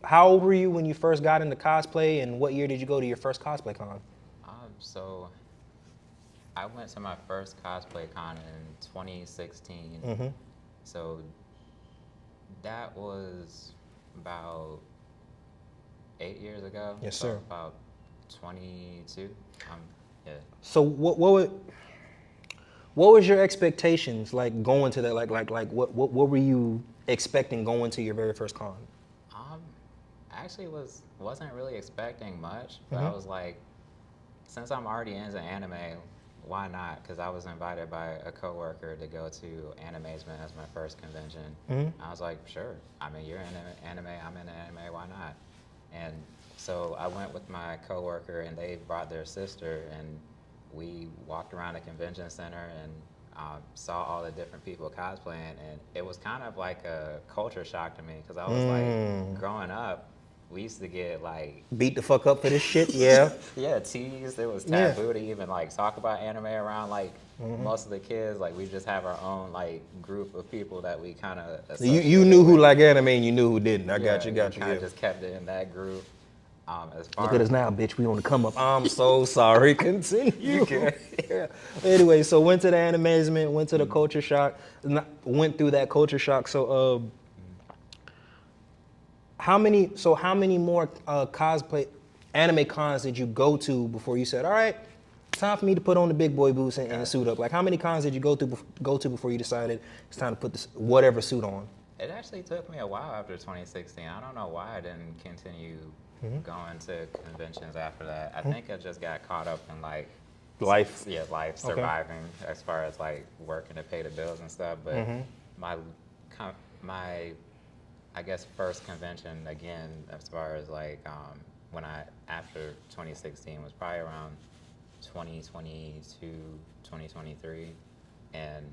How old were you when you first got into cosplay, and what year did you go to your first cosplay con? So I went to my first cosplay con in 2016. Mm-hmm. So that was about 8 years ago. Yes, So sir. about 22. Yeah. So what was your expectations like going to that? What were you expecting going to your very first con? Um, actually wasn't really expecting much, but I Mm-hmm. was like, since I'm already into anime, why not? Because I was invited by a coworker to go to Animazement as my first convention. Mm-hmm. I was like, sure. I mean, you're in anime, I'm in anime. Why not? And so I went with my coworker, and they brought their sister, and we walked around the convention center and saw all the different people cosplaying, and it was kind of like a culture shock to me because I was like, growing up, we used to get like Beat the fuck up for this shit? Yeah. yeah, teased. It was Yeah. taboo to even like talk about anime around like most of the kids. Like we just have our own like group of people that we kind of You knew who liked anime and you knew who didn't. I got you. Kind Yeah. of just kept it in that group. As Look far at us now, bitch. We on the come up. I'm so sorry. Continue. Yeah. Anyway, so went to the Animazement, went to the culture shock, went through that culture shock. So, how many more cosplay anime cons did you go to before you said, all right, time for me to put on the big boy boots and suit up? Like, how many cons did you go to before you decided it's time to put this whatever suit on? it actually took me a while after 2016. I don't know why I didn't continue going to conventions after that. I think I just got caught up in like Life. life, surviving as far as like working to pay the bills and stuff. But my my I guess first convention again as far as like when I after 2016 was probably around 2022, 2023, and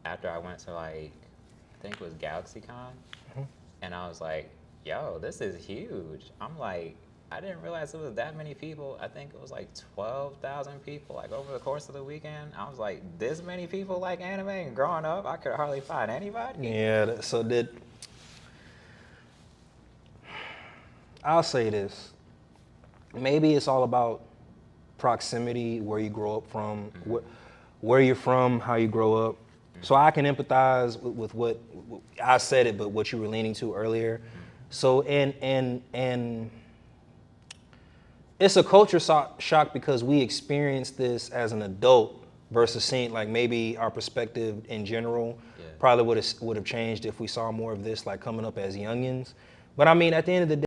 after I went to like I think it was GalaxyCon, and I was like, yo, this is huge. I'm like, I didn't realize it was that many people. I think it was like 12,000 people like over the course of the weekend. I was like, this many people like anime, and growing up, I could hardly find anybody. Yeah. So I'll say this. Maybe it's all about proximity, where you grow up from, where you're from, how you grow up. So I can empathize with what I said it, but what you were leaning to earlier. So and it's a culture shock because we experienced this as an adult versus seeing like maybe our perspective in general probably would have changed if we saw more of this like coming up as youngins. But I mean, at the end of the day.